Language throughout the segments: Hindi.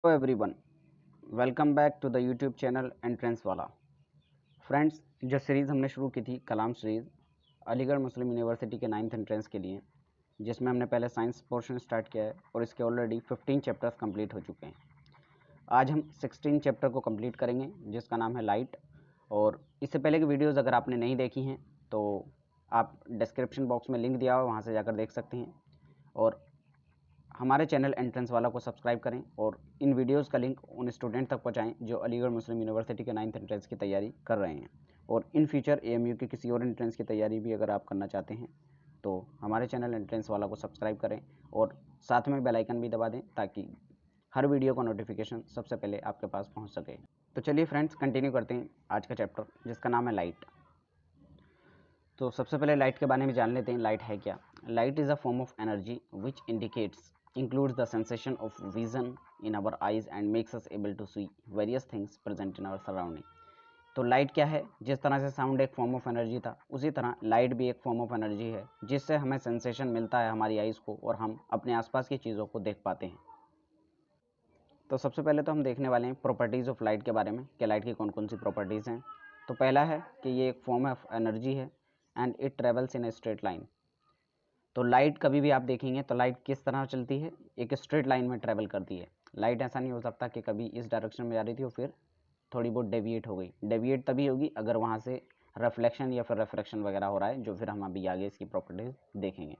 Hello everyone, welcome back to the YouTube channel entrance वाला। फ्रेंड्स, जो सीरीज़ हमने शुरू की थी कलाम सीरीज़ अलीगढ़ मुस्लिम यूनिवर्सिटी के 9th एंट्रेंस के लिए, जिसमें हमने पहले साइंस पोर्शन स्टार्ट किया है और इसके ऑलरेडी 15 चैप्टर्स कंप्लीट हो चुके हैं। आज हम 16 चैप्टर को कंप्लीट करेंगे, जिसका नाम है लाइट। और इससे पहले की वीडियोज़ अगर आपने नहीं देखी हैं तो आप डिस्क्रिप्शन बॉक्स में लिंक दिया हुआ, वहाँ से जाकर देख सकते हैं। और हमारे चैनल एंट्रेंस वाला को सब्सक्राइब करें और इन वीडियोस का लिंक उन स्टूडेंट तक पहुंचाएं जो अलीगढ़ मुस्लिम यूनिवर्सिटी के 9th एंट्रेंस की तैयारी कर रहे हैं। और इन फ्यूचर एएमयू की किसी और एंट्रेंस की तैयारी भी अगर आप करना चाहते हैं तो हमारे चैनल एंट्रेंस वाला को सब्सक्राइब करें और साथ में बेल आइकन भी दबा दें, ताकि हर वीडियो का नोटिफिकेशन सबसे पहले आपके पास पहुँच सके। तो चलिए फ्रेंड्स, कंटिन्यू करते हैं आज का चैप्टर, जिसका नाम है लाइट। तो सबसे पहले लाइट के बारे में जान लेते हैं, लाइट है क्या। Light is a form of energy which indicates includes the sensation of vision in our eyes and makes us able to see various things present in our surrounding। तो लाइट क्या है? जिस तरह से साउंड एक फॉर्म ऑफ एनर्जी था, उसी तरह लाइट भी एक फॉर्म ऑफ एनर्जी है, जिससे हमें सेंसेशन मिलता है हमारी आइज़ को और हम अपने आसपास की चीज़ों को देख पाते हैं। तो सबसे पहले तो हम देखने वाले हैं प्रॉपर्टीज़ ऑफ लाइट के बारे में कि लाइट की कौन कौन सी प्रॉपर्टीज़ हैं। तो पहला है कि ये एक फॉर्म ऑफ एनर्जी है and it travels in a straight line. तो लाइट कभी भी आप देखेंगे तो लाइट किस तरह चलती है, एक स्ट्रेट लाइन में ट्रैवल करती है। लाइट ऐसा नहीं हो सकता कि कभी इस डायरेक्शन में जा रही थी और फिर थोड़ी बहुत डेविएट हो गई। डेविएट तभी होगी अगर वहाँ से रिफ्लेक्शन या फिर रिफ्रैक्शन वगैरह हो रहा है, जो फिर हम अभी आगे इसकी प्रॉपर्टीज देखेंगे।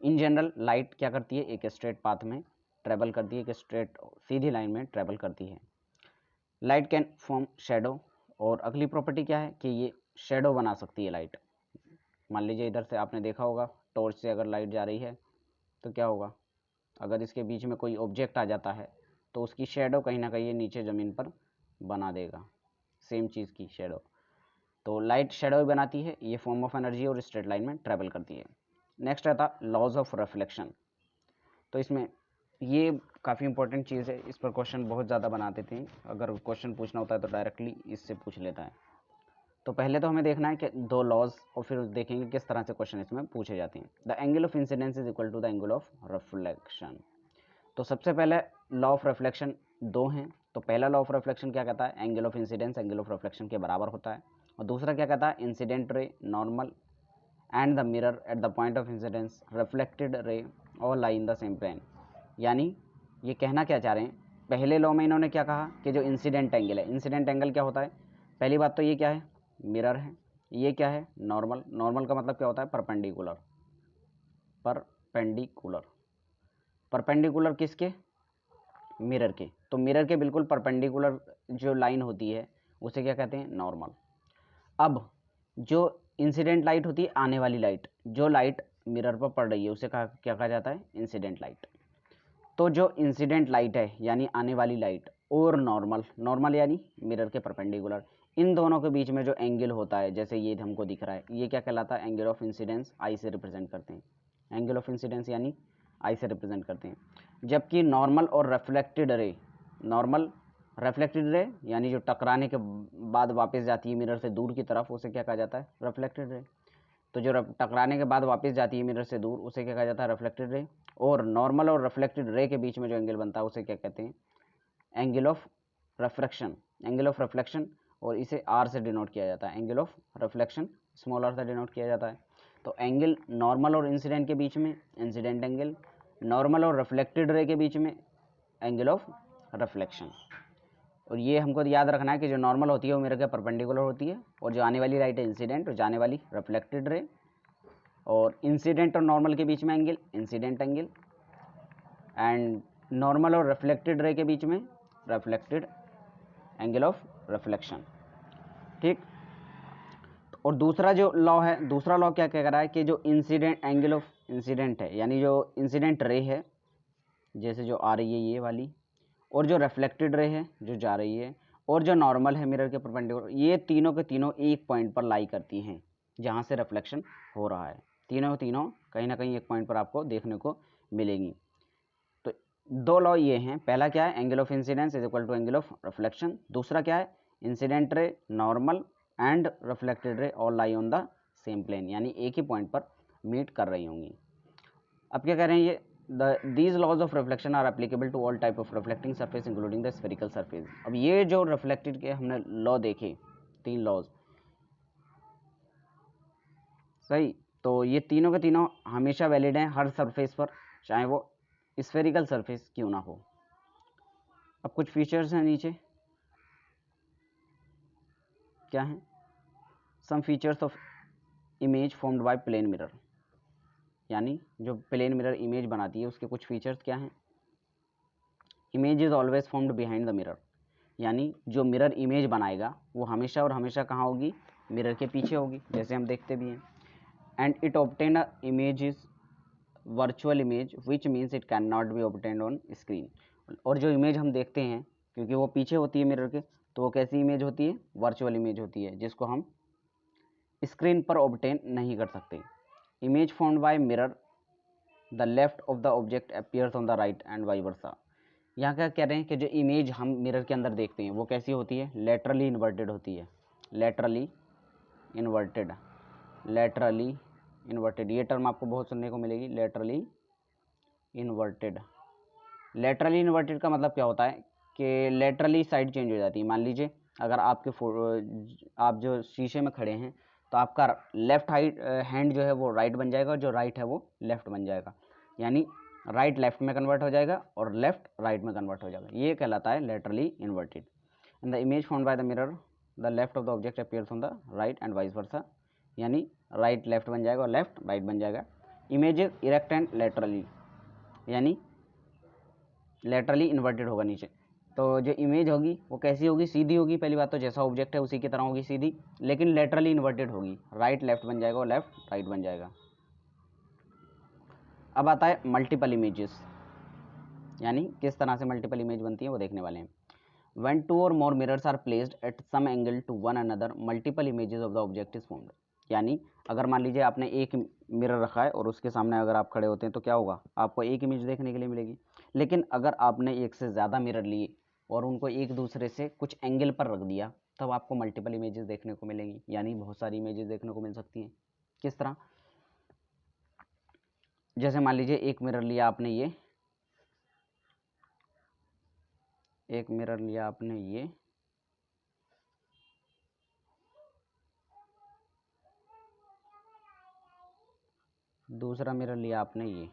इन जनरल लाइट क्या करती है, एक स्ट्रेट पाथ में ट्रैवल करती है, एक स्ट्रेट सीधी लाइन में ट्रैवल करती है। Light can form shadow. और अगली प्रॉपर्टी क्या है कि ये शेडो बना सकती है लाइट। मान लीजिए इधर से आपने देखा होगा, टॉर्च से अगर लाइट जा रही है तो क्या होगा, अगर इसके बीच में कोई ऑब्जेक्ट आ जाता है तो उसकी शेडो कहीं ना कहीं नीचे ज़मीन पर बना देगा, सेम चीज़ की शेडो। तो लाइट शेडो भी बनाती है, ये फॉर्म ऑफ एनर्जी और स्ट्रेट लाइन में ट्रैवल करती है। नेक्स्ट रहता लॉज ऑफ रिफ्लेक्शन। तो इसमें ये काफ़ी इंपॉर्टेंट चीज़ है, इस पर क्वेश्चन बहुत ज़्यादा बना देते हैं। अगर क्वेश्चन पूछना होता है तो डायरेक्टली इससे पूछ लेता है। तो पहले तो हमें देखना है कि दो लॉज, और फिर देखेंगे किस तरह से क्वेश्चन इसमें पूछे जाते हैं। The angle of incidence is equal to the angle of reflection. तो सबसे पहले लॉ ऑफ रिफ्लेक्शन दो हैं। तो पहला लॉ ऑफ रिफ्लेक्शन क्या कहता है, angle of incidence angle of reflection के बराबर होता है। और दूसरा क्या कहता है, incident ray normal and the mirror at the point of incidence reflected ray all lie in the same plane. यानी ये कहना क्या चाह रहे हैं, पहले लॉ में इन्होंने क्या कहा कि जो इंसिडेंट एंगल है, इंसिडेंट एंगल क्या होता है, पहली बात तो ये क्या है, मिरर है। ये क्या है, नॉर्मल। नॉर्मल का मतलब क्या होता है, परपेंडिकुलर। परपेंडिकुलर, परपेंडिकुलर किसके, मिरर के। तो मिरर के बिल्कुल परपेंडिकुलर जो लाइन होती है उसे क्या कहते हैं, नॉर्मल। अब जो इंसिडेंट लाइट होती है, आने वाली लाइट, जो लाइट मिरर पर पड़ रही है उसे क्या कहा जाता है, इंसिडेंट लाइट। तो जो इंसिडेंट लाइट है यानी आने वाली लाइट, और नॉर्मल, नॉर्मल यानी मिरर के परपेंडिकुलर, इन दोनों के बीच में जो एंगल होता है, जैसे ये हमको दिख रहा है, ये क्या कहलाता है, एंगल ऑफ इंसिडेंस। आई से रिप्रेजेंट करते हैं, एंगल ऑफ इंसिडेंस यानी आई से रिप्रेजेंट करते हैं। जबकि नॉर्मल और reflected ray, normal reflected ray यानी जो टकराने के बाद वापस जाती है मिरर से दूर की तरफ, उसे क्या कहा जाता है, रिफ्लेक्टेड रे। तो जो टकराने के बाद वापस जाती है मिरर से दूर, उसे क्या कहा जाता है, रिफ्लेक्टेड रे। और नॉर्मल और रिफ्लेक्टेड रे के बीच में जो एंगल बनता है उसे क्या कहते हैं, angle of refraction. Angle of reflection, और इसे आर से डिनोट किया जाता है, angle of reflection small r से डिनोट किया जाता है। तो एंगल नॉर्मल और इंसिडेंट के बीच में इंसिडेंट एंगल, नॉर्मल और रिफ्लेक्टेड रे के बीच में एंगल ऑफ रिफ्लेक्शन। और ये हमको याद रखना है कि जो नॉर्मल होती है वो मिरर के परपेंडिकुलर होती है, और जो आने वाली लाइट है इंसिडेंट, और जाने वाली रिफ्लेक्टेड रे। और इंसिडेंट और नॉर्मल के बीच में angle incident angle, and normal और रिफ्लेक्टेड रे के बीच में रिफ्लेक्टेड एंगल ऑफ रिफ्लेक्शन। ठीक। और दूसरा जो लॉ है, दूसरा लॉ क्या कह रहा है कि जो इंसिडेंट एंगल ऑफ इंसिडेंट है यानी जो इंसिडेंट रे है, जैसे जो आ रही है ये वाली, और जो रिफ्लेक्टेड रे है जो जा रही है, और जो नॉर्मल है मिरर के परपेंडिकुलर, ये तीनों के तीनों एक पॉइंट पर लाई करती हैं जहाँ से रिफ्लेक्शन हो रहा है। तीनों तीनों कहीं ना कहीं एक पॉइंट पर आपको देखने को मिलेंगी। तो दो लॉ ये हैं, पहला क्या है, angle of incidence is equal to angle of reflection. दूसरा क्या है, incident ray normal and reflected ray all lie on the same plane, यानी एक ही पॉइंट पर मीट कर रही होंगी। अब क्या कह रहे हैं, ये these laws of reflection are applicable to all type of reflecting surface including the spherical surface। अब ये जो रिफ्लेक्टेड के हमने लॉ देखे, 3 लॉज, सही, तो ये तीनों के तीनों हमेशा वैलिड हैं हर सरफेस पर, चाहे वो स्फेरिकल सरफेस क्यों ना हो। अब कुछ फीचर्स हैं नीचे, क्या हैं? Some features of image formed by plane mirror, यानी जो प्लेन मिरर इमेज बनाती है उसके कुछ फीचर्स क्या हैं? Image is always formed behind the mirror, यानी जो मिरर इमेज बनाएगा वो हमेशा और हमेशा कहाँ होगी? मिरर के पीछे होगी, जैसे हम देखते भी हैं। And it obtain a image is virtual image which means it can not be obtained on screen. और जो इमेज हम देखते हैं क्योंकि वो पीछे होती है मिरर के, तो वो कैसी इमेज होती है? वर्चुअल इमेज होती है, जिसको हम स्क्रीन पर ऑब्टेन नहीं कर सकते। Image formed bye mirror the left of the object appears on the right and vice वर्सा। यहाँ क्या कह रहे हैं कि जो इमेज हम मिरर के अंदर देखते हैं वो कैसी होती है? लेटरली इन्वर्टेड होती है, लेटरली इन्वर्टेड, लेटरली इन्वर्टेड, ये टर्म आपको बहुत सुनने को मिलेगी, लेटरली इन्वर्टेड। लेटरली इन्वर्टेड का मतलब क्या होता है कि लेटरली साइड चेंज हो जाती है। मान लीजिए अगर आप जो शीशे में खड़े हैं तो आपका लेफ्ट हैंड जो है वो राइट बन जाएगा और जो राइट है वो लेफ्ट बन जाएगा, यानी राइट लेफ्ट में कन्वर्ट हो जाएगा और लेफ्ट राइट में कन्वर्ट हो जाएगा, ये कहलाता है laterally inverted. In the image found by the mirror the left of the object appears on the right and vice versa, यानी राइट लेफ्ट बन जाएगा और लेफ्ट राइट बन जाएगा। Image is erect and laterally, यानी लेटरली इन्वर्टेड होगा नीचे, तो जो इमेज होगी वो कैसी होगी? सीधी होगी, पहली बात तो जैसा ऑब्जेक्ट है उसी की तरह होगी सीधी, लेकिन लेटरली इन्वर्टेड होगी, राइट लेफ्ट बन जाएगा और लेफ्ट राइट बन जाएगा। अब आता है मल्टीपल इमेजेस, यानी किस तरह से मल्टीपल इमेज बनती है वो देखने वाले हैं। When two or more mirrors are placed at some angle to one another, multiple images of the object is formed। यानी अगर मान लीजिए आपने एक मिरर रखा है और उसके सामने अगर आप खड़े होते हैं तो क्या होगा? आपको एक इमेज देखने के लिए मिलेगी। लेकिन अगर आपने एक से ज़्यादा मिरर लिए और उनको एक दूसरे से कुछ एंगल पर रख दिया तब आपको मल्टीपल इमेजेस देखने को मिलेंगी, यानी बहुत सारी इमेजेस देखने को मिल सकती हैं। किस तरह? जैसे मान लीजिए एक मिरर लिया आपने, ये एक मिरर लिया आपने, ये दूसरा मिरर लिया आपने, ये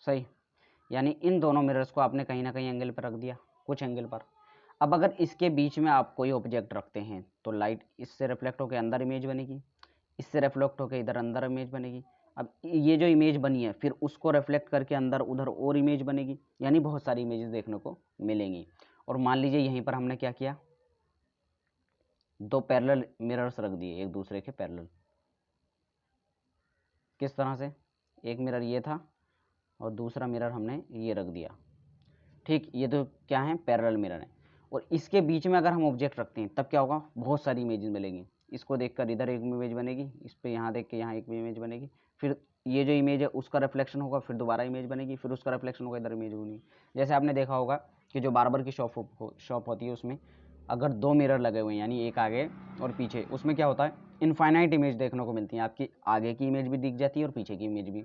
सही, यानी इन दोनों मिरर्स को आपने कहीं ना कहीं एंगल पर रख दिया, कुछ एंगल पर। अब अगर इसके बीच में आप कोई ऑब्जेक्ट रखते हैं तो लाइट इससे रिफ्लेक्ट होकर अंदर इमेज बनेगी, इससे रिफ्लेक्ट होकर इधर अंदर इमेज बनेगी। अब ये जो इमेज बनी है फिर उसको रिफ्लेक्ट करके अंदर उधर और इमेज बनेगी, यानी बहुत सारी इमेजेस देखने को मिलेंगी। और मान लीजिए यहीं पर हमने क्या किया? दो पैरेलल मिरर्स रख दिए एक दूसरे के पैरेलल। किस तरह से? एक मिरर ये था और दूसरा मिरर हमने ये रख दिया, ठीक, ये तो क्या है? पैरेलल मिरर है। और इसके बीच में अगर हम ऑब्जेक्ट रखते हैं तब क्या होगा? बहुत सारी इमेजेस मिलेंगी। इसको देखकर इधर एक इमेज बनेगी, इस पे यहाँ देख के यहाँ एक इमेज बनेगी, फिर ये जो इमेज है उसका रिफ्लेक्शन होगा, फिर दोबारा इमेज बनेगी, फिर उसका रिफ्लेक्शन होगा, इधर इमेज बनेगी। जैसे आपने देखा होगा कि जो बार्बर की शॉप होती है उसमें अगर दो मिरर लगे हुए हैं, यानी एक आगे और पीछे, उसमें क्या होता है? इनफाइनाइट इमेज देखने को मिलती है, आपकी आगे की इमेज भी दिख जाती है और पीछे की इमेज भी,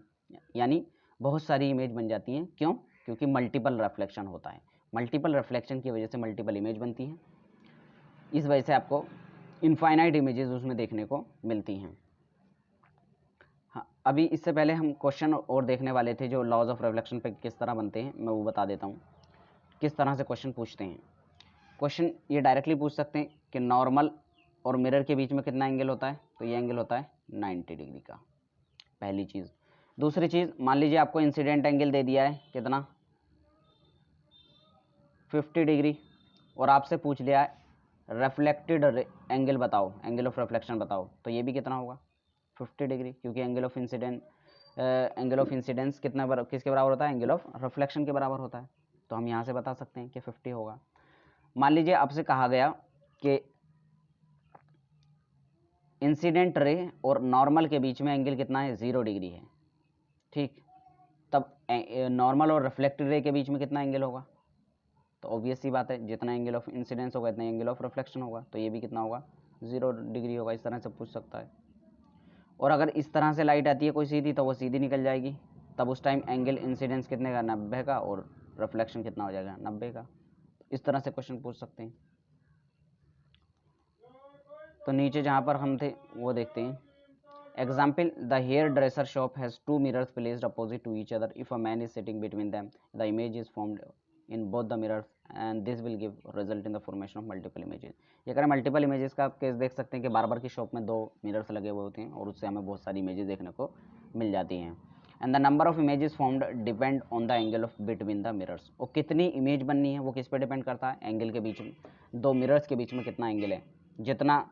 यानी बहुत सारी इमेज बन जाती हैं। क्यों? क्योंकि मल्टीपल रिफ्लेक्शन होता है, मल्टीपल रिफ्लेक्शन की वजह से मल्टीपल इमेज बनती है, इस वजह से आपको इनफाइनाइट इमेजेस उसमें देखने को मिलती हैं। हाँ, अभी इससे पहले हम क्वेश्चन और देखने वाले थे जो लॉज ऑफ रिफ्लेक्शन पे किस तरह बनते हैं, मैं वो बता देता हूँ किस तरह से क्वेश्चन पूछते हैं। क्वेश्चन ये डायरेक्टली पूछ सकते हैं कि नॉर्मल और मिरर के बीच में कितना एंगल होता है, तो ये एंगल होता है 90 डिग्री का, पहली चीज़। दूसरी चीज़, मान लीजिए आपको इंसिडेंट एंगल दे दिया है कितना? 50 डिग्री, और आपसे पूछ लिया है रिफ्लेक्टेड एंगल बताओ, एंगल ऑफ रिफ्लेक्शन बताओ, तो ये भी कितना होगा? 50 डिग्री, क्योंकि एंगल ऑफ इंसिडेंस किसके बराबर होता है? एंगल ऑफ रिफ्लेक्शन के बराबर होता है, तो हम यहाँ से बता सकते हैं कि 50 होगा। मान लीजिए आपसे कहा गया कि इंसिडेंट रे और नॉर्मल के बीच में एंगल कितना है? 0 डिग्री है, ठीक, तब नॉर्मल और रिफ्लेक्टेड रे के बीच में कितना एंगल होगा? तो ऑब्वियस सी बात है, जितना एंगल ऑफ इंसिडेंस होगा इतना एंगल ऑफ रिफ्लेक्शन होगा, तो ये भी कितना होगा? 0 डिग्री होगा। इस तरह से पूछ सकता है। और अगर इस तरह से लाइट आती है कोई सीधी तो वो सीधी निकल जाएगी, तब उस टाइम एंगल इंसिडेंस कितने का, 90 का, और रिफ्लेक्शन कितना हो जाएगा, 90 का। इस तरह से क्वेश्चन पूछ सकते हैं। तो नीचे जहाँ पर हम थे वो देखते हैं। Example, the hairdresser shop has two mirrors placed opposite to each other. If a man is sitting between them the image is formed in both the mirrors and this will give result in the formation of multiple images. ये करें मल्टीपल इमेजेस का आप केस देख सकते हैं कि बार बार की शॉप में 2 मिरर्स लगे हुए होते हैं और उससे हमें बहुत सारी इमेजेस देखने को मिल जाती हैं। And the number of images formed depend on the angle of between the mirrors. और कितनी इमेज बननी है वो किस पे डिपेंड करता है, एंगल के बीच में, 2 मिरर्स के बीच में कितना एंगल है, जितना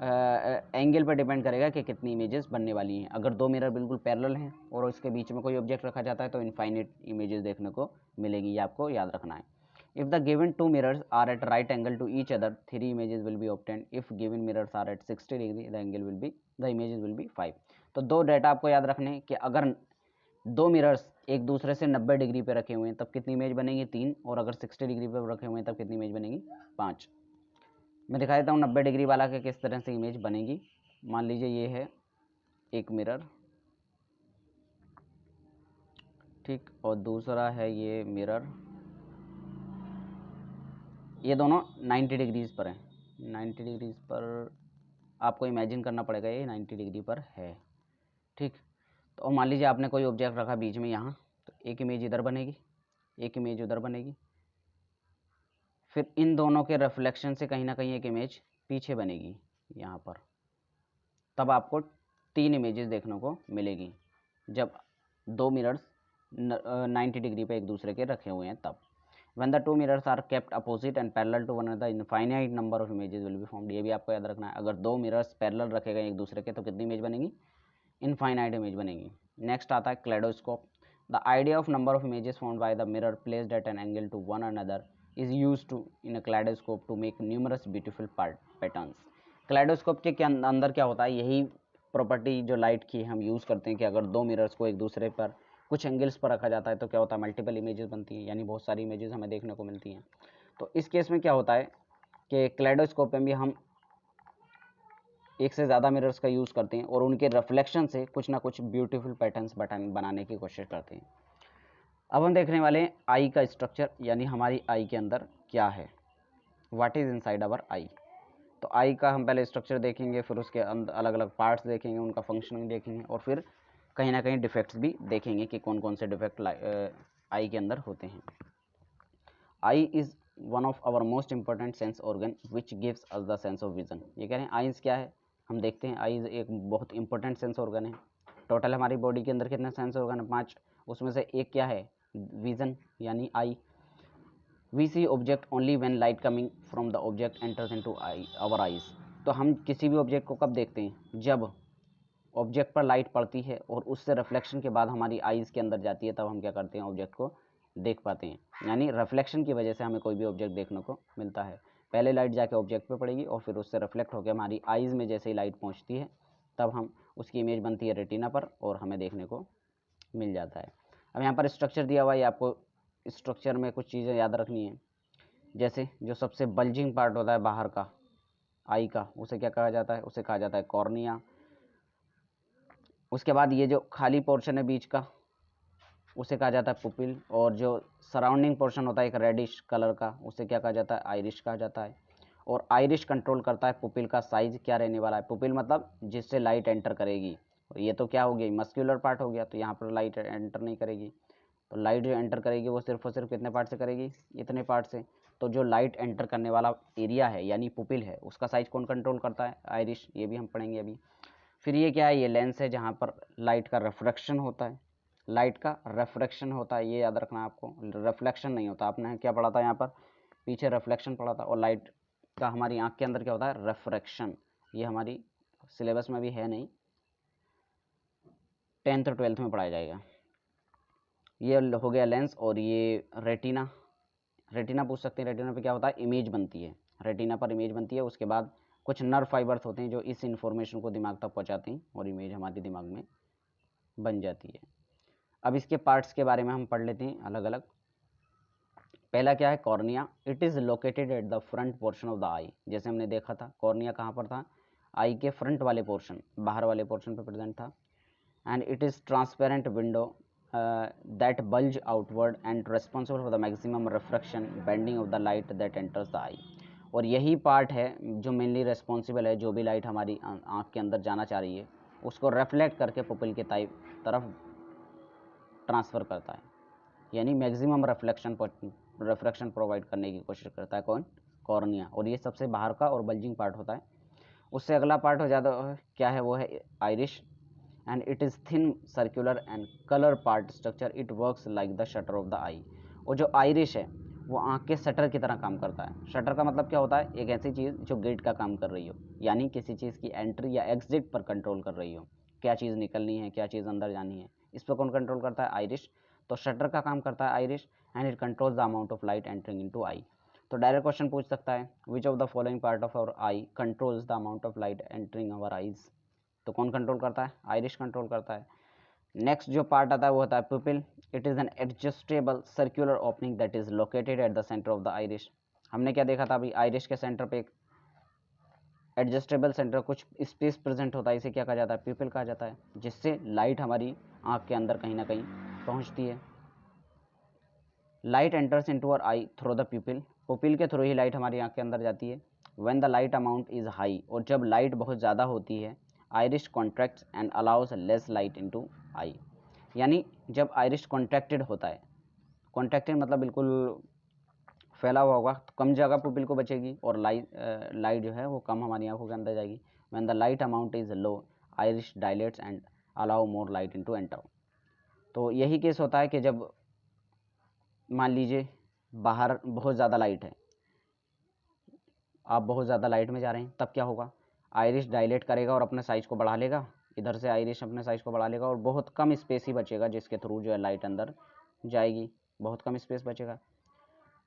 एंगल पर डिपेंड करेगा कि कितनी इमेजेस बनने वाली हैं। अगर 2 मिरर बिल्कुल पैरेलल हैं और इसके बीच में कोई ऑब्जेक्ट रखा जाता है तो इनफाइनाइट इमेजेस देखने को मिलेगी, ये आपको याद रखना है। If the given 2 mirrors are at right angle to each other 3 images will be obtained. If given mirrors are at 60 degree the images will be 5। तो 2 डाटा आपको याद रखने हैं कि अगर 2 मिरर्स एक दूसरे से 90 डिग्री पे रखे हुए हैं तब कितनी इमेज बनेगी, 3, और अगर 60 डिग्री पे रखे हुए हैं तब कितनी इमेज बनेगी, 5। मैं दिखा देता हूँ 90 डिग्री वाला के किस तरह से इमेज बनेगी। मान लीजिए ये है एक मिरर, ठीक, और दूसरा है ये मिरर, ये दोनों 90 डिग्रीज पर हैं। 90 डिग्रीज पर आपको इमेजिन करना पड़ेगा ये 90 डिग्री पर है, ठीक। तो मान लीजिए आपने कोई ऑब्जेक्ट रखा बीच में यहाँ, तो एक इमेज इधर बनेगी, एक इमेज उधर बनेगी, फिर इन दोनों के रिफ्लेक्शन से कहीं ना कहीं एक इमेज पीछे बनेगी यहाँ पर, तब आपको 3 इमेजेस देखने को मिलेगी जब 2 मिरर्स 90 डिग्री पे एक दूसरे के रखे हुए हैं तब। When the 2 mirrors are kept opposite and parallel to one another, infinite number of images will be formed। ये भी आपको याद रखना है, अगर 2 मिरर्स पैरेलल रखे गए एक दूसरे के तो कितनी इमेज बनेगी, इनफाइनाइट इमेज बनेगी। नेक्स्ट आता है kaleidoscope. The idea of number of images formed by the mirror placed at an angle to one another is used to in a kaleidoscope to make numerous beautiful patterns. Kaleidoscope के अंदर क्या होता है, यही प्रॉपर्टी जो लाइट की हम यूज़ करते हैं कि अगर 2 मिरर्स को एक दूसरे पर कुछ एंगल्स पर रखा जाता है तो क्या होता है, मल्टीपल इमेजेस बनती हैं, यानी बहुत सारी इमेजेस हमें देखने को मिलती हैं। तो इस केस में क्या होता है कि क्लेडोस्कोप में भी हम एक से ज़्यादा मिरर्स का यूज़ करते हैं और उनके रिफ्लेक्शन से कुछ ना कुछ ब्यूटीफुल पैटर्न्स बनाने की कोशिश करते हैं। अब हम देखने वाले हैं आई का स्ट्रक्चर, यानी हमारी आई के अंदर क्या है, व्हाट इज़ इनसाइड आवर आई। तो आई का हम पहले स्ट्रक्चर देखेंगे, फिर उसके अंदर अलग अलग पार्ट्स देखेंगे, उनका फंक्शनिंग देखेंगे, और फिर कहीं ना कहीं डिफेक्ट्स भी देखेंगे कि कौन कौन से डिफेक्ट आई के अंदर होते हैं। Eye is one of our most important sense organ which gives us the sense of vision. ये कह रहे हैं आइज़ क्या है, हम देखते हैं आइज़ एक बहुत इंपॉर्टेंट सेंस ऑर्गन है। टोटल हमारी बॉडी के अंदर कितने सेंस ऑर्गन है, 5, उसमें से एक क्या है, विजन, यानी eye. We see object only when light coming from the object enters into our eyes. तो हम किसी भी ऑब्जेक्ट को कब देखते हैं, जब ऑब्जेक्ट पर लाइट पड़ती है और उससे रिफ्लेक्शन के बाद हमारी आइज़ के अंदर जाती है, तब हम क्या करते हैं, ऑब्जेक्ट को देख पाते हैं। यानी रिफ्लेक्शन की वजह से हमें कोई भी ऑब्जेक्ट देखने को मिलता है। पहले लाइट जाके ऑब्जेक्ट पे पड़ेगी और फिर उससे रिफ्लेक्ट होकर हमारी आइज़ में जैसे ही लाइट पहुंचती है तब हम उसकी इमेज बनती है रेटिना पर और हमें देखने को मिल जाता है। अब यहाँ पर स्ट्रक्चर दिया हुआ है, आपको स्ट्रक्चर में कुछ चीज़ें याद रखनी है। जैसे जो सबसे बल्जिंग पार्ट होता है बाहर का आई का, उसे क्या कहा जाता है, उसे कहा जाता है कॉर्निया। उसके बाद ये जो खाली पोर्शन है बीच का, उसे कहा जाता है पुपिल। और जो सराउंडिंग पोर्शन होता है एक रेडिश कलर का, उसे क्या कहा जाता है, आइरिश कहा जाता है। और आइरिश कंट्रोल करता है पुपिल का साइज क्या रहने वाला है। पुपिल मतलब जिससे लाइट एंटर करेगी। ये तो क्या हो गया, मस्क्यूलर पार्ट हो गया, तो यहाँ पर लाइट एंटर नहीं करेगी। तो लाइट जो एंटर करेगी वो सिर्फ और सिर्फ कितने पार्ट से करेगी, इतने पार्ट से। तो जो लाइट एंटर करने वाला एरिया है यानी पुपिल है, उसका साइज कौन कंट्रोल करता है, आइरिश। ये भी हम पढ़ेंगे अभी। फिर ये क्या है, ये लेंस है जहाँ पर लाइट का रिफ्रैक्शन होता है। लाइट का रिफ्रैक्शन होता है, ये याद रखना आपको, रिफ्लेक्शन नहीं होता। आपने क्या पढ़ा था यहाँ पर, पीछे रिफ्लेक्शन पढ़ा था। और लाइट का हमारी आँख के अंदर क्या होता है, रिफ्रैक्शन। ये हमारी सिलेबस में भी है नहीं, 10th और 12th में पढ़ाया जाएगा। ये हो गया लेंस। और ये रेटिना, रेटिना पूछ सकते हैं। रेटिना पे क्या होता है, इमेज बनती है, रेटिना पर इमेज बनती है। उसके बाद कुछ नर्व फाइबर्स होते हैं जो इस इन्फॉर्मेशन को दिमाग तक पहुंचाते हैं और इमेज हमारे दिमाग में बन जाती है। अब इसके पार्ट्स के बारे में हम पढ़ लेते हैं अलग अलग। पहला क्या है, cornea. It is located at the front portion of the eye. जैसे हमने देखा था कॉर्निया कहाँ पर था, आई के फ्रंट वाले पोर्शन, बाहर वाले पोर्शन पे प्रेजेंट था। And it is transparent window that bulge outward and responsible for the maximum refraction bending of the light that enters the eye. और यही पार्ट है जो मेनली रिस्पॉन्सिबल है, जो भी लाइट हमारी आँख के अंदर जाना चाह रही है उसको रिफ्लेक्ट करके पुपिल के तरफ ट्रांसफ़र करता है, यानी मैक्सिमम रिफ्लेक्शन प्रोवाइड करने की कोशिश करता है कौन, कॉर्निया। और ये सबसे बाहर का और बल्जिंग पार्ट होता है। उससे अगला पार्ट हो जाता है क्या है, वो है iris. And it is thin circular and colour part structure, it works like the shutter of the eye. और जो आइरिश है वो आँख के शटर की तरह काम करता है। शटर का मतलब क्या होता है, एक ऐसी चीज़ जो गेट का काम कर रही हो, यानी किसी चीज़ की एंट्री या एग्जिट पर कंट्रोल कर रही हो, क्या चीज़ निकलनी है, क्या चीज़ अंदर जानी है, इस पर कौन कंट्रोल करता है, आइरिश। तो शटर का काम करता है iris. And it controls the amount of light entering into eye. तो डायरेक्ट क्वेश्चन पूछ सकता है, which of the following part of our eye controls the amount of light entering our eyes. तो कौन कंट्रोल करता है, आइरिश कंट्रोल करता है। नेक्स्ट जो पार्ट आता है वो होता है pupil. It is an adjustable circular opening that is located at the centre of the Irish. हमने क्या देखा था अभी, आइरिश के सेंटर पे एक एडजस्टेबल सेंटर, कुछ स्पेस प्रेजेंट होता है, इसे क्या कहा जाता है, प्यूपिल कहा जाता है, जिससे लाइट हमारी आँख के अंदर कहीं ना कहीं पहुँचती है। Light enters into our eye through the pupil, pupil के थ्रू ही लाइट हमारी आँख के अंदर जाती है। When the light amount is high, और जब लाइट बहुत ज़्यादा होती है, iris contracts and allows less light into eye. यानी जब आइरिश कॉन्ट्रैक्टेड होता है, कॉन्ट्रैक्टेड मतलब बिल्कुल फैला हुआ होगा, तो कम जगह पुपिल को बचेगी और लाइट जो है वो कम हमारी आंखों के अंदर जाएगी। When the light amount is low, Irish dilates and allow more light into enter. तो यही केस होता है कि जब मान लीजिए बाहर बहुत ज़्यादा लाइट है, आप बहुत ज़्यादा लाइट में जा रहे हैं, तब क्या होगा, आइरिश डायलेट करेगा और अपने साइज़ को बढ़ा लेगा, इधर से आइरिश अपने साइज़ को बढ़ा लेगा और बहुत कम स्पेस ही बचेगा जिसके थ्रू जो है लाइट अंदर जाएगी, बहुत कम स्पेस बचेगा।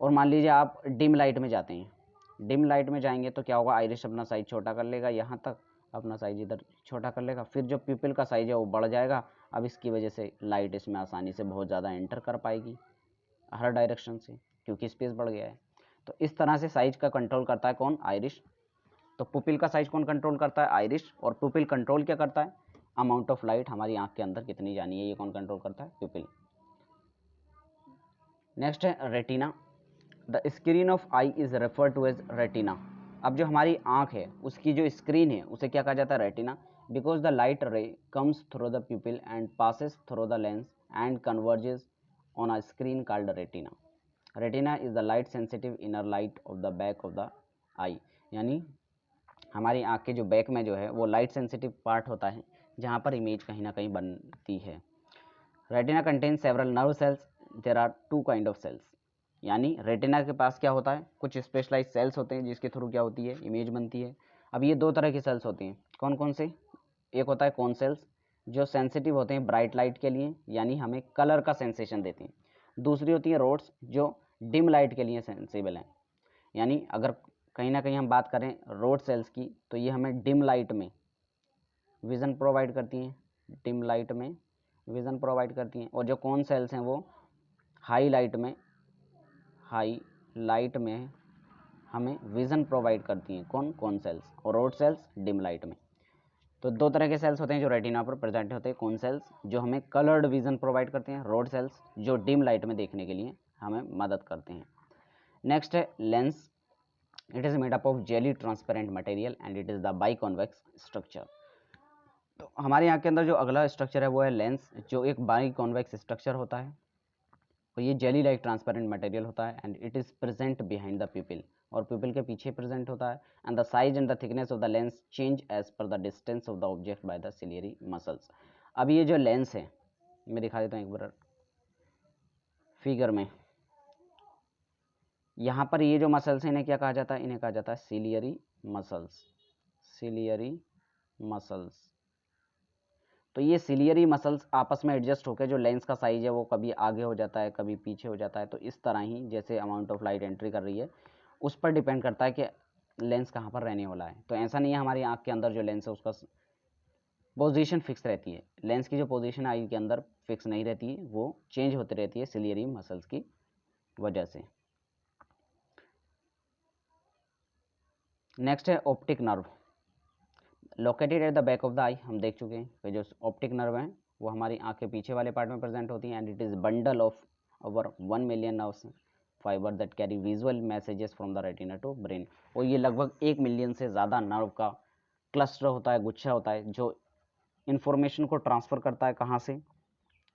और मान लीजिए आप डिम लाइट में जाते हैं, डिम लाइट में जाएंगे तो क्या होगा, आइरिश अपना साइज़ छोटा कर लेगा, यहाँ तक अपना साइज़ इधर छोटा कर लेगा, फिर जो प्यूपिल का साइज़ है वो बढ़ जाएगा। अब इसकी वजह से लाइट इसमें आसानी से बहुत ज़्यादा एंटर कर पाएगी हर डायरेक्शन से, क्योंकि स्पेस बढ़ गया है। तो इस तरह से साइज का कंट्रोल करता है कौन, आइरिश। तो पुपिल का साइज कौन कंट्रोल करता है, आइरिश। और पुपिल कंट्रोल क्या करता है, अमाउंट ऑफ लाइट हमारी आंख के अंदर कितनी जानी है, ये कौन कंट्रोल करता है, पुपिल। नेक्स्ट है retina. The screen of eye is refer to as retina. अब जो हमारी आंख है उसकी जो स्क्रीन है उसे क्या कहा जाता है, retina. Because the light ray comes through the pupil and passes through the lens and converges on a screen called retina. Retina is the light sensitive inner light of the back of the eye. यानी हमारी आँख के जो बैक में जो है वो लाइट सेंसिटिव पार्ट होता है जहाँ पर इमेज कहीं ना कहीं बनती है। Retina contain several nerve cells, there are two kind of cells. यानी रेटिना के पास क्या होता है, कुछ स्पेशलाइज सेल्स होते हैं जिसके थ्रू क्या होती है, इमेज बनती है। अब ये दो तरह की सेल्स होती हैं, कौन कौन से, एक होता है कौन सेल्स जो सेंसिटिव होते हैं ब्राइट लाइट के लिए, यानी हमें कलर का सेंसेशन देती हैं। दूसरी होती है रोड्स जो डिम लाइट के लिए सेंसिबल हैं। यानी अगर कहीं ना कहीं हम बात करें रोड सेल्स की, तो ये हमें डिम लाइट में विज़न प्रोवाइड करती हैं, डिम लाइट में विज़न प्रोवाइड करती हैं। और जो कौन सेल्स हैं वो हाई लाइट में हमें विज़न प्रोवाइड करती हैं, कौन सेल्स, और रोड सेल्स डिम लाइट में। तो दो तरह के सेल्स होते हैं जो रेटिना पर प्रेजेंट होते हैं, कौन सेल्स जो हमें कलर्ड विज़न प्रोवाइड करते हैं, रोड सेल्स जो डिम लाइट में देखने के लिए हमें मदद करते हैं। नेक्स्ट है lens. It is made up of jelly transparent material and it is the biconvex structure. तो हमारे यहाँ के अंदर जो अगला स्ट्रक्चर है वो है लेंस, जो एक बाइकॉन्वेक्स स्ट्रक्चर होता है और ये जेली लाइक ट्रांसपेरेंट मटेरियल होता है and it is present behind the pupil, और प्यूपिल के पीछे प्रेजेंट होता है। And the size and the thickness of the lens change as per the distance of the object by the ciliary muscles. अब ये जो लेंस है, मैं दिखा देता हूँ एक बार फिगर में, यहाँ पर ये जो मसल्स हैं इन्हें क्या कहा जाता है, इन्हें कहा जाता है सिलियरी मसल्स, सिलियरी मसल्स। तो ये सिलियरी मसल्स आपस में एडजस्ट होकर जो लेंस का साइज है वो कभी आगे हो जाता है कभी पीछे हो जाता है। तो इस तरह ही जैसे अमाउंट ऑफ लाइट एंट्री कर रही है उस पर डिपेंड करता है कि लेंस कहाँ पर रहने वाला है। तो ऐसा नहीं है हमारी आँख के अंदर जो लेंस है उसका पोजीशन फिक्स रहती है, लेंस की जो पोजीशन आई के अंदर फिक्स नहीं रहती है, वो चेंज होती रहती है सिलियरी मसल्स की वजह से। नेक्स्ट है optic nerve. Located at the back of the eye, हम देख चुके हैं कि जो ऑप्टिक नर्व हैं वो हमारी आँख के पीछे वाले पार्ट में प्रेजेंट होती हैं, and it is bundle of over 1 million nerves fiber that carry visual messages from the retina to brain. और ये लगभग 1 मिलियन से ज़्यादा नर्व का क्लस्टर होता है, गुच्छा होता है, जो इन्फॉर्मेशन को ट्रांसफ़र करता है, कहाँ से,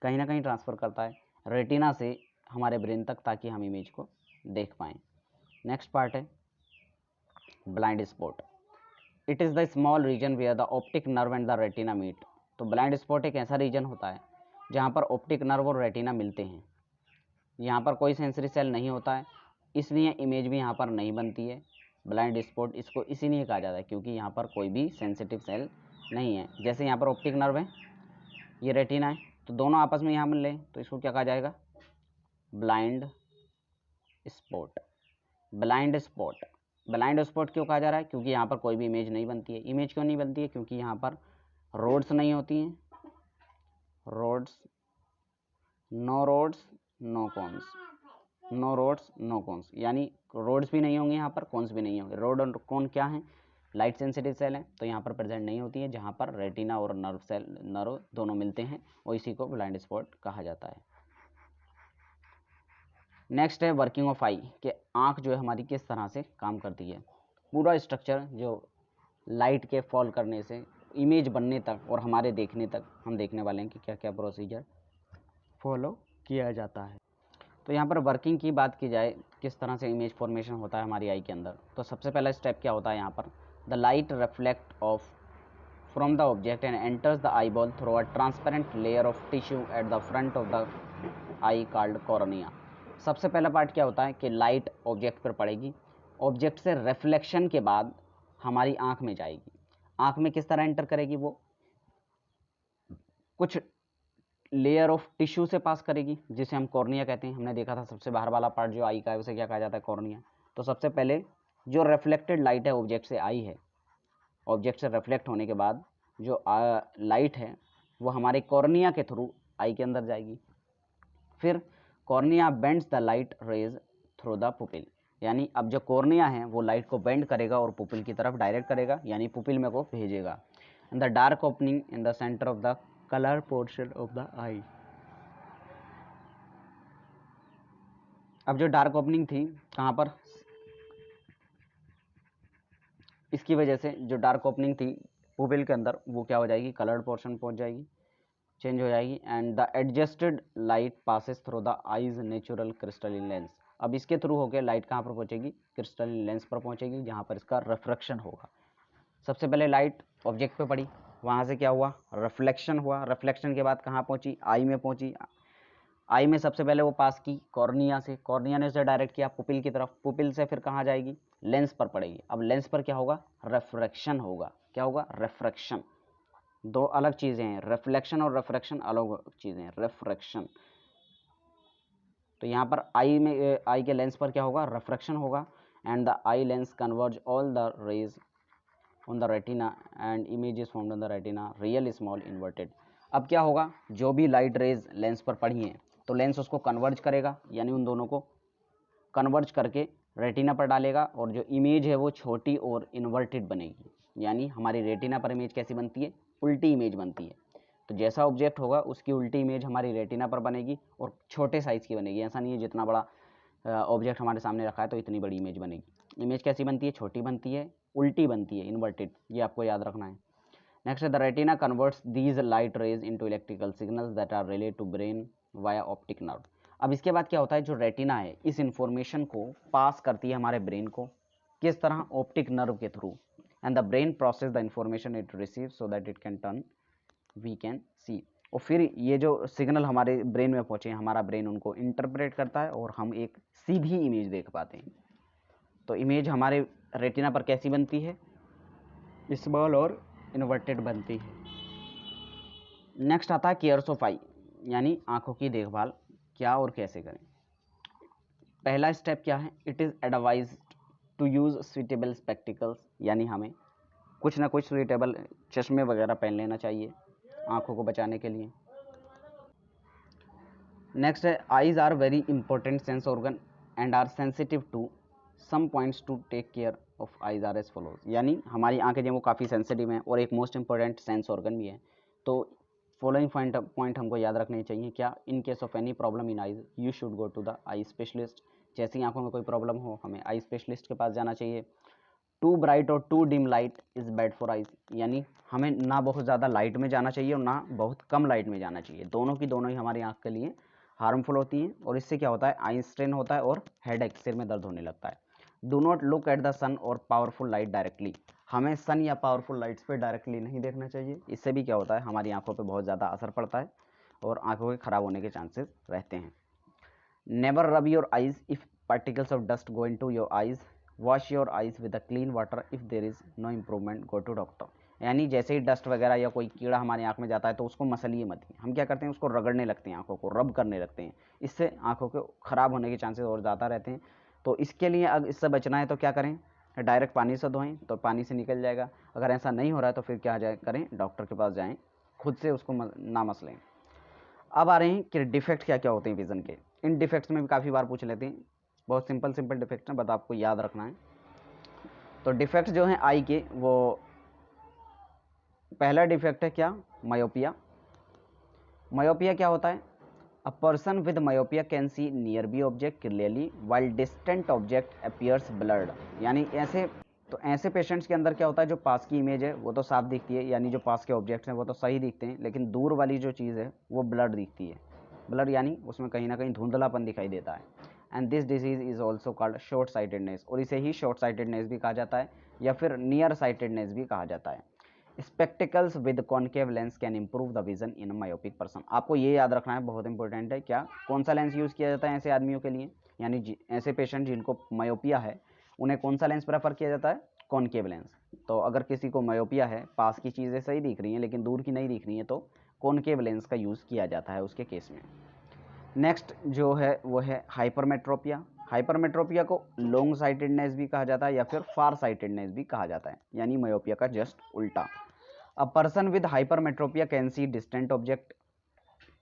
कहीं ना कहीं ट्रांसफ़र करता है रेटिना से हमारे ब्रेन तक, ताकि हम इमेज को देख पाएँ। नेक्स्ट पार्ट है blind spot. It is the small region where the optic nerve and the retina meet. तो ब्लाइंड स्पॉट एक ऐसा रीजन होता है जहाँ पर ऑप्टिक नर्व और रेटिना मिलते हैं। यहाँ पर कोई सेंसरी सेल नहीं होता है, इसलिए इमेज भी यहाँ पर नहीं बनती है। ब्लाइंड स्पॉट इसको इसीलिए कहा जाता है क्योंकि यहाँ पर कोई भी सेंसिटिव सेल नहीं है। जैसे यहाँ पर ऑप्टिक नर्व है, ये रेटिना है, तो दोनों आपस में यहाँ मिल रहे हैं, तो इसको क्या कहा जाएगा, blind spot. Blind spot, blind spot क्यों कहा जा रहा है, क्योंकि यहाँ पर कोई भी इमेज नहीं बनती है। इमेज क्यों नहीं बनती है, क्योंकि यहाँ पर रोड्स नहीं होती हैं, rods, no rods no cones, no rods no cones, यानी रोड्स भी नहीं होंगे यहाँ पर, कॉन्स भी नहीं होंगे। रोड और कॉन क्या है, लाइट सेंसिटिव सेल है, तो यहाँ पर प्रेजेंट नहीं होती है, जहाँ पर रेटिना और नर्व सेल, नर्व दोनों मिलते हैं, और इसी को ब्लाइंड स्पॉट कहा जाता है। नेक्स्ट है वर्किंग ऑफ आई, कि आँख जो है हमारी किस तरह से काम करती है। पूरा स्ट्रक्चर जो लाइट के फॉल करने से इमेज बनने तक और हमारे देखने तक, हम देखने वाले हैं कि क्या क्या प्रोसीजर फॉलो किया जाता है। तो यहाँ पर वर्किंग की बात की जाए, किस तरह से इमेज फॉर्मेशन होता है हमारी आई के अंदर, तो सबसे पहला स्टेप क्या होता है यहाँ पर, the light reflect of from the object and enters the eye ball through a transparent layer of tissue eight the front of the I called cornea. सबसे पहला पार्ट क्या होता है कि लाइट ऑब्जेक्ट पर पड़ेगी, ऑब्जेक्ट से रिफ्लेक्शन के बाद हमारी आँख में जाएगी। आँख में किस तरह एंटर करेगी, वो कुछ लेयर ऑफ टिश्यू से पास करेगी, जिसे हम कॉर्निया कहते हैं। हमने देखा था सबसे बाहर वाला पार्ट जो आई का है उसे क्या कहा जाता है, कॉर्निया। तो सबसे पहले जो रिफ्लेक्टेड लाइट है ऑब्जेक्ट से आई है, ऑब्जेक्ट से रिफ्लेक्ट होने के बाद जो लाइट है वो हमारे कॉर्निया के थ्रू आई के अंदर जाएगी। फिर cornea bends the light rays through the pupil, यानी अब जो कॉर्निया है वो लाइट को बेंड करेगा और पुपिल की तरफ डायरेक्ट करेगा, यानी पुपिल में को भेजेगा। In the dark opening in the centre of the colour portion of the eye. अब जो डार्क ओपनिंग थी कहाँ पर, इसकी वजह से जो डार्क ओपनिंग थी पुपिल के अंदर वो क्या हो जाएगी, कलर्ड पोर्शन पहुंच जाएगी, चेंज हो जाएगी। And the adjusted light passes through the eyes natural crystalline lens. अब इसके थ्रू होकर लाइट कहाँ पर पहुंचेगी, क्रिस्टलिन लेंस पर पहुंचेगी, जहाँ पर इसका रिफ्रैक्शन होगा। सबसे पहले लाइट ऑब्जेक्ट पे पड़ी, वहाँ से क्या हुआ, रिफ्लेक्शन हुआ, रिफ्लेक्शन के बाद कहाँ पहुँची, आई में पहुँची। आई में सबसे पहले वो पास की कॉर्निया से, कॉर्निया ने उसे डायरेक्ट किया पुपिल की तरफ, पुपिल से फिर कहाँ जाएगी, लेंस पर पड़ेगी। अब लेंस पर क्या होगा, रिफ्रैक्शन होगा। क्या होगा, रिफ्रैक्शन। दो अलग चीज़ें हैं, रिफ्लेक्शन और रिफ्रैक्शन अलग चीज़ें हैं, रिफ्रैक्शन। तो यहाँ पर आई में, आई के लेंस पर क्या होगा, रिफ्रैक्शन होगा। And the eye lens converge all the rays on the retina and images formed on the retina real small inverted. अब क्या होगा, जो भी लाइट रेज लेंस पर पड़ी हैं तो लेंस उसको कन्वर्ज करेगा, यानी उन दोनों को कन्वर्ज करके रेटिना पर डालेगा, और जो इमेज है वो छोटी और इन्वर्टेड बनेगी। यानी हमारी रेटिना पर इमेज कैसी बनती है, उल्टी इमेज बनती है। तो जैसा ऑब्जेक्ट होगा उसकी उल्टी इमेज हमारी रेटिना पर बनेगी और छोटे साइज़ की बनेगी। ऐसा नहीं है जितना बड़ा ऑब्जेक्ट हमारे सामने रखा है तो इतनी बड़ी इमेज बनेगी। इमेज कैसी बनती है, छोटी बनती है, उल्टी बनती है, इन्वर्टेड। ये आपको याद रखना है। नेक्स्ट है the retina converts these light rays into electrical signals that are related to brain via optic nerve. अब इसके बाद क्या होता है, जो रेटिना है इस इंफॉर्मेशन को पास करती है हमारे ब्रेन को, किस तरह, ऑप्टिक नर्व के थ्रू। And the brain process the information it receive so that it can turn we can see. और फिर ये जो सिग्नल हमारे ब्रेन में पहुँचे, हमारा ब्रेन उनको इंटरप्रेट करता है और हम एक सीधी इमेज देख पाते हैं। तो इमेज हमारे रेटिना पर कैसी बनती है, स्मॉल और इन्वर्टेड बनती है। नेक्स्ट आता है केयर्स ऑफ आई, यानी आंखों की देखभाल क्या और कैसे करें। पहला स्टेप क्या है, it is advised to use suitable spectacles, यानी हमें कुछ ना कुछ सुइटेबल चश्मे वगैरह पहन लेना चाहिए आंखों को बचाने के लिए। नेक्स्ट है, eyes are very important sense organ and are sensitive to some points to take care of eyes are as follows, यानी हमारी आंखें जो वो काफ़ी सेंसिटिव हैं और एक मोस्ट इंपॉर्टेंट सेंस ऑर्गन भी है। तो फॉलोइंग पॉइंट हमको याद रखने चाहिए। क्या? In case of any problem in eyes you should go to the eye specialist. जैसे ही आंखों में कोई प्रॉब्लम हो हमें आई स्पेशलिस्ट के पास जाना चाहिए। टू ब्राइट और too dim light is bad for eyes, यानी हमें ना बहुत ज़्यादा लाइट में जाना चाहिए और ना बहुत कम लाइट में जाना चाहिए। दोनों की दोनों ही हमारी आंख के लिए हार्मफुल होती हैं और इससे क्या होता है, आई स्ट्रेन होता है और हेडेक, सिर में दर्द होने लगता है। Do not look at the sun और पावरफुल लाइट डायरेक्टली, हमें सन या पावरफुल लाइट्स पे डायरेक्टली नहीं देखना चाहिए। इससे भी क्या होता है, हमारी आंखों पे बहुत ज़्यादा असर पड़ता है और आंखों के ख़राब होने के चांसेस रहते हैं। Never rub your eyes if particles of dust go into your eyes. Wash your eyes with a clean water if there is no improvement go to doctor. यानी जैसे ही डस्ट वगैरह या कोई कीड़ा हमारी आंख में जाता है तो उसको मसलिए मत ही, हम क्या करते हैं उसको रगड़ने लगते हैं, आंखों को रब करने लगते हैं। इससे आंखों के ख़राब होने के चांसेस और ज़्यादा रहते हैं। तो इसके लिए अगर इससे बचना है तो क्या करें, डायरेक्ट पानी से धोएं तो पानी से निकल जाएगा। अगर ऐसा नहीं हो रहा है तो फिर क्या करें, डॉक्टर के पास जाएँ, खुद से उसको ना मसलें। अब आ रहे हैं कि डिफेक्ट क्या क्या होते हैं विज़न के। इन डिफेक्ट्स में भी काफ़ी बार पूछ लेते हैं, बहुत सिंपल डिफेक्ट्स हैं, बट आपको याद रखना है। तो डिफेक्ट्स जो हैं आई के, वो पहला डिफेक्ट है क्या, मायोपिया। मायोपिया क्या होता है, a person with myopia can see nearby object clearly while distant object appears blurred. यानी ऐसे पेशेंट्स के अंदर क्या होता है, जो पास की इमेज है वो तो साफ दिखती है, यानी जो पास के ऑब्जेक्ट्स हैं वो तो सही दिखते हैं, लेकिन दूर वाली जो चीज़ है वो ब्लर्ड दिखती है। ब्लर यानी उसमें कहीं ना कहीं धुंधलापन दिखाई देता है। And this disease is also called short sightedness, और इसे ही शॉर्ट साइटेडनेस भी कहा जाता है या फिर नियर साइटेडनेस भी कहा जाता है। Spectacles with concave lens can improve the vision in myopic person. आपको ये याद रखना है, बहुत इंपॉर्टेंट है। क्या? कौन सा लेंस यूज़ किया जाता है ऐसे आदमियों के लिए, यानी ऐसे पेशेंट जिनको मायोपिया है उन्हें कौन सा लेंस प्रेफर किया जाता है, कॉन्केव लेंस। तो अगर किसी को मायोपिया है, पास की चीज़ें सही दिख रही हैं लेकिन दूर की नहीं दिख रही हैं, तो कॉन्केव लेंस का यूज़ किया जाता है उसके केस में। नेक्स्ट जो है वो है हाइपरमेट्रोपिया। हाइपरमेट्रोपिया को लॉन्ग साइटेडनेस भी कहा जाता है या फिर फार साइटेडनेस भी कहा जाता है, यानी मायोपिया का जस्ट उल्टा। A person with hypermetropia can see distant object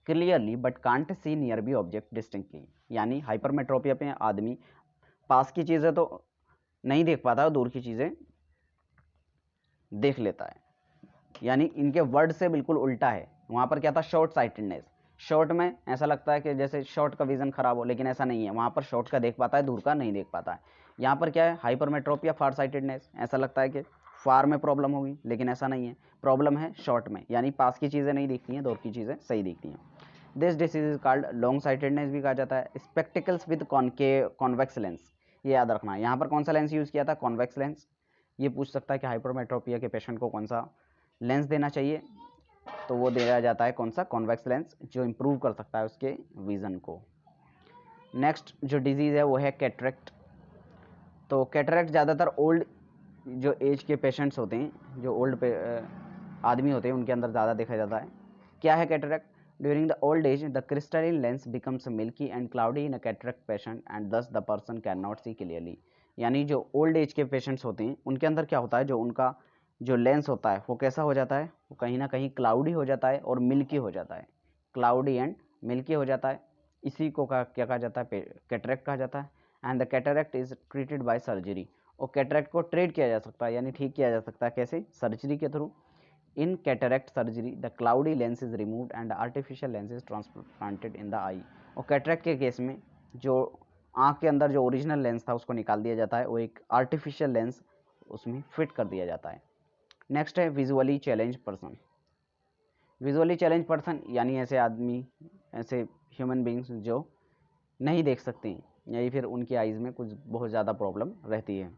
clearly but can't see nearby object distinctly. यानी हाइपरमेट्रोपिया पे आदमी पास की चीज़ें तो नहीं देख पाता और दूर की चीज़ें देख लेता है, यानी इनके वर्ड से बिल्कुल उल्टा है। वहाँ पर क्या था, शॉर्ट साइटेडनेस। शॉर्ट में ऐसा लगता है कि जैसे शॉर्ट का विजन खराब हो, लेकिन ऐसा नहीं है, वहाँ पर शॉर्ट का देख पाता है, दूर का नहीं देख पाता है। यहाँ पर क्या है, हाइपरमेट्रोपिया फार साइटेडनेस, ऐसा लगता है कि फार में प्रॉब्लम होगी लेकिन ऐसा नहीं है, प्रॉब्लम है शॉर्ट में, यानी पास की चीज़ें नहीं दिखती हैं, दूर की चीज़ें सही दिखती हैं। This disease is called long sightedness भी कहा जाता है। स्पेक्टिकल्स विद कॉन्वेक्स लेंस, ये याद रखना है। यहाँ पर कौन सा लेंस यूज़ किया था, कॉन्वेक्स लेंस। ये पूछ सकता है कि हाइपरमेट्रोपिया के पेशेंट को कौन सा लेंस देना चाहिए, तो वो दिया जाता है कौन सा, कॉन्वेक्स लेंस, जो इम्प्रूव कर सकता है उसके विज़न को। नेक्स्ट जो डिजीज़ है वो है कैटरेक्ट। तो कैटरेक्ट ज़्यादातर ओल्ड जो एज के पेशेंट्स होते हैं, जो ओल्ड आदमी होते हैं, उनके अंदर ज़्यादा देखा जाता है। क्या है cataract? During the old age the crystalline lens becomes milky and cloudy in a cataract patient and thus the person can not see clearly. यानी जो ओल्ड एज के पेशेंट्स होते हैं उनके अंदर क्या होता है, जो उनका जो लेंस होता है वो कैसा हो जाता है, वो कहीं ना कहीं क्लाउडी हो जाता है और मिल्की हो जाता है, क्लाउडी एंड मिल्की हो जाता है। इसी को क्या कहा जाता है, कैटरेक्ट कहा जाता है। And the cataract is treated by surgery. और कैटरेक्ट को ट्रीट किया जा सकता है, यानी ठीक किया जा सकता है, कैसे, सर्जरी के through. In cataract surgery the cloudy lens is removed and artificial lens is transplanted in the eye. और कैटरेक्ट के केस में जो आँख के अंदर जो ओरिजिनल लेंस था उसको निकाल दिया जाता है, वो एक आर्टिफिशियल लेंस उसमें फिट कर दिया जाता है। नेक्स्ट है visually challenge person. Visually challenge person यानी ऐसे आदमी, ऐसे ह्यूमन बींग्स जो नहीं देख सकते हैं या फिर उनकी आइज़ में कुछ बहुत ज़्यादा प्रॉब्लम रहती है।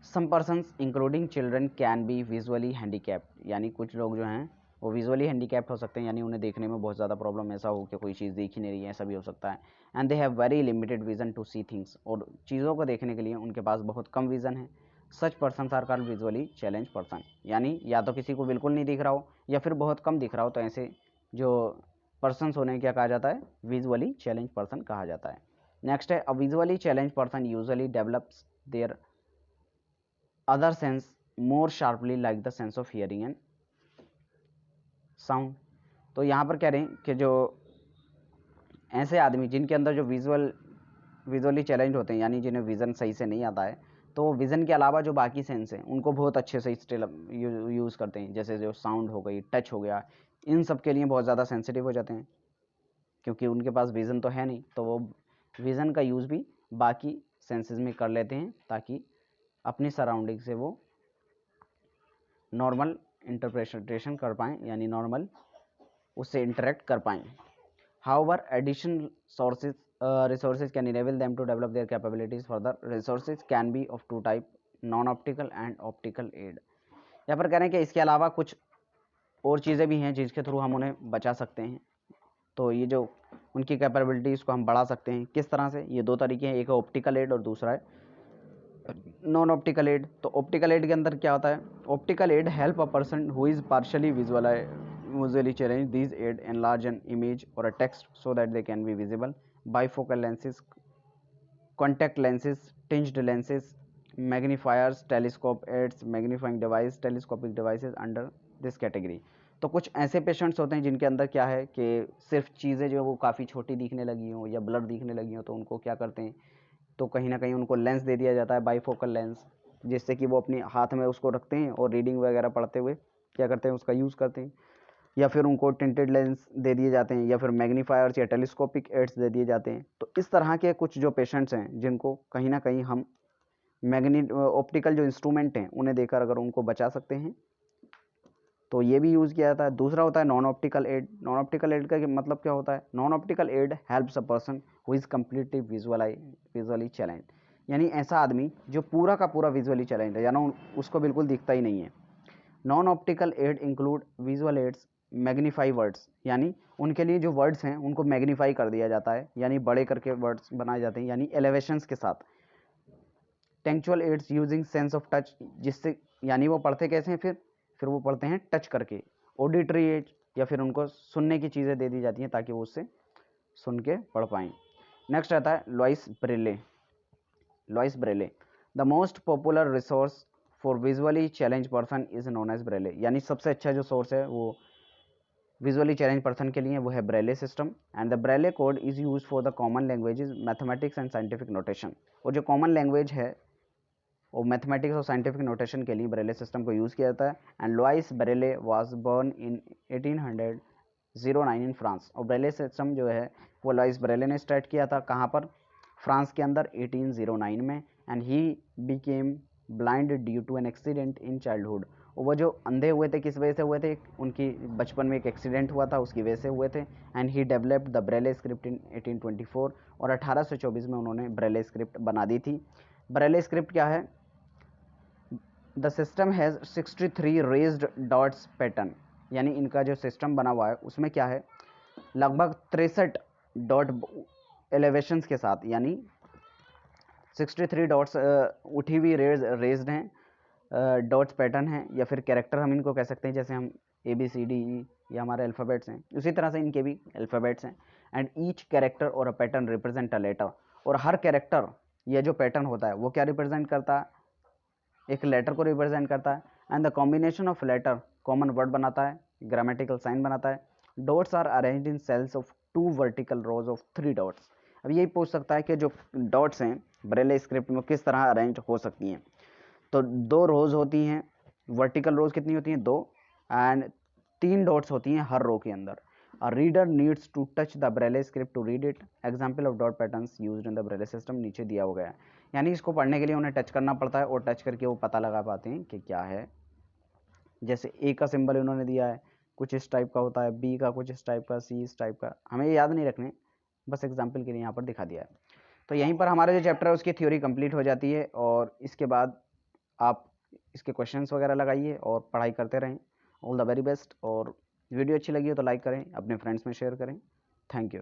Some persons including children can be visually handicapped, यानी कुछ लोग जो हैं वो विजुअली हैंडीकैप्ड हो सकते हैं, यानी उन्हें देखने में बहुत ज़्यादा प्रॉब्लम, ऐसा हो कि कोई चीज़ देख ही नहीं रही है, ऐसा भी हो सकता है। And they have very limited vision to see things, और चीज़ों को देखने के लिए उनके पास बहुत कम विज़न है। Such person are called visually challenge person, यानी या तो किसी को बिल्कुल नहीं दिख रहा हो या फिर बहुत कम दिख रहा हो, तो ऐसे जो पर्सनस होने क्या कहा जाता है, विजुअली चैलेंज पर्सन कहा जाता है। नेक्स्ट है, a visually challenge person usually develops their other sense more sharply like the sense of hearing and sound. तो यहाँ पर कह रहे हैं कि जो ऐसे आदमी जिनके अंदर जो विजुअल विजुअली चैलेंज होते हैं, यानी जिन्हें विज़न सही से नहीं आता है, तो विज़न के अलावा जो बाकी सेंस हैं उनको बहुत अच्छे से स्टिल यूज़ करते हैं। जैसे जो साउंड हो गई, टच हो गया, इन सब के लिए बहुत ज़्यादा सेंसिटिव हो जाते हैं, क्योंकि उनके पास विज़न तो है नहीं, तो वो विज़न का यूज़ भी बाकी सेंसेस में कर लेते हैं ताकि अपनी सराउंडिंग से वो नॉर्मल इंटरप्रिटेशन कर पाएँ, यानी नॉर्मल उससे इंटरेक्ट कर पाएँ। However, additional resources can enable them to develop their capabilities further. Resources can be of two type, non-optical and optical aid. यहाँ पर कह रहे हैं कि इसके अलावा कुछ और चीज़ें भी हैं जिसके थ्रू हम उन्हें बचा सकते हैं। तो ये जो उनकी कैपेबिलिटीज़ को हम बढ़ा सकते हैं, किस तरह से? ये दो तरीके हैं, एक है ऑप्टिकल एड और दूसरा है नॉन ऑप्टिकल एड। तो ऑप्टिकल एड के अंदर क्या होता है? Optical aid help a person who is partially visually challenged. These aid enlarge an image or a text so that they can be visible. Bifocal lenses, contact lenses, tinged lenses, magnifiers, telescope aids, magnifying device, telescopic devices under this category. तो कुछ ऐसे पेशेंट्स होते हैं जिनके अंदर क्या है कि सिर्फ चीज़ें जो है वो काफ़ी छोटी दिखने लगी हों या ब्लर दिखने लगी हों, तो उनको क्या करते हैं, तो कहीं ना कहीं उनको लेंस दे दिया जाता है, बाईफोकल लेंस, जिससे कि वो अपने हाथ में उसको रखते हैं और रीडिंग वगैरह पढ़ते हुए क्या करते हैं, उसका यूज़ करते हैं। या फिर उनको टिंटेड लेंस दे दिए जाते हैं, या फिर मैग्नीफायर्स या टेलीस्कोपिक एड्स दे दिए जाते हैं। तो इस तरह के कुछ जो पेशेंट्स हैं जिनको कहीं ना कहीं हम ऑप्टिकल जो इंस्ट्रूमेंट हैं उन्हें देकर अगर उनको बचा सकते हैं तो ये भी यूज़ किया जाता है। दूसरा होता है non optical aid. Non optical aid का मतलब क्या होता है? Non optical aid helps a person who is completely visually challenge, यानी ऐसा आदमी जो पूरा का पूरा विजुअली चैलेंज है, यानी उसको बिल्कुल दिखता ही नहीं है। Non optical aid include visual aids magnify words, यानी उनके लिए जो वर्ड्स हैं उनको मैग्नीफाई कर दिया जाता है, यानी बड़े करके वर्ड्स बनाए जाते हैं, यानी एलिवेशंस के साथ। Tactual aids using sense of touch, जिससे यानी वो पढ़ते कैसे हैं, फिर वो पढ़ते हैं टच करके। ऑडिटरी एड, या फिर उनको सुनने की चीज़ें दे दी जाती हैं ताकि वो उससे सुन के पढ़ पाएँ। नेक्स्ट आता है Louis Braille. Louis Braille, the most popular resource for visually challenge person is known as Braille, यानी सबसे अच्छा जो सोर्स है वो विजुअली चैलेंज पर्सन के लिए वो है Braille system. And the Braille code is use for the common languages, mathematics and scientific notation. और जो कॉमन लैंग्वेज है वो मैथमेटिक्स और साइंटिफिक नोटेशन के लिए ब्रेले सिस्टम को यूज़ किया जाता है। And Louis Braille was born in 1809 in France. और ब्रेले सिस्टम जो है वो लुइस ब्रेले ने स्टार्ट किया था, कहाँ पर? फ्रांस के अंदर 1809 में। And he became blind due to an accident in childhood. और वो जो अंधे हुए थे किस वजह से हुए थे? उनकी बचपन में एक एक्सीडेंट हुआ था, उसकी वजह से हुए थे। And he developed the Braille script in 1824, और 1824 में उन्होंने ब्रेले स्क्रिप्ट बना दी थी। ब्रेले स्क्रिप्ट क्या है? The system has 63 raised dots pattern, यानी इनका जो सिस्टम बना हुआ है उसमें क्या है, लगभग 63 डॉट एलिवेशंस के साथ, यानी 63 डॉट्स उठी हुई रेज्ड हैं, डॉट्स पैटर्न हैं, या फिर कैरेक्टर हम इनको कह सकते हैं, जैसे हम ABCDE या हमारे अल्फ़ाबेट्स हैं, उसी तरह से इनके भी अल्फ़ाबेट्स हैं। एंड ईच कैरेक्टर और a pattern represent a letter, और हर कैरेक्टर या जो पैटर्न होता है वो क्या रिप्रेजेंट करता है? एक लेटर को रिप्रेजेंट करता है। And the combination of letter common word बनाता है, ग्रामेटिकल साइन बनाता है। Dots are arranged in cells of 2 vertical rows of 3 dots. अब यही पूछ सकता है कि जो डॉट्स हैं ब्रेले स्क्रिप्ट में किस तरह अरेंज हो सकती हैं। तो 2 रोज होती हैं, वर्टिकल रोज कितनी होती हैं? 2, एंड 3 डॉट्स होती हैं हर रो के अंदर। A reader needs to touch the Braille script to read it. Example of dot patterns used in the Braille system नीचे दिया हो गया है, यानी इसको पढ़ने के लिए उन्हें टच करना पड़ता है, और टच करके वो पता लगा पाते हैं कि क्या है। जैसे A का सिंबल इन्होंने दिया है, कुछ इस टाइप का होता है, B का कुछ इस टाइप का, C इस टाइप का, हमें ये याद नहीं रखने, बस एग्जाम्पल के लिए यहाँ पर दिखा दिया है। तो यहीं पर हमारा जो चैप्टर है उसकी थ्योरी कंप्लीट हो जाती है, और इसके बाद आप इसके क्वेश्चंस वगैरह लगाइए और पढ़ाई करते रहें। All the very best. और वीडियो अच्छी लगी हो तो लाइक करें, अपने फ्रेंड्स में शेयर करें। Thank you.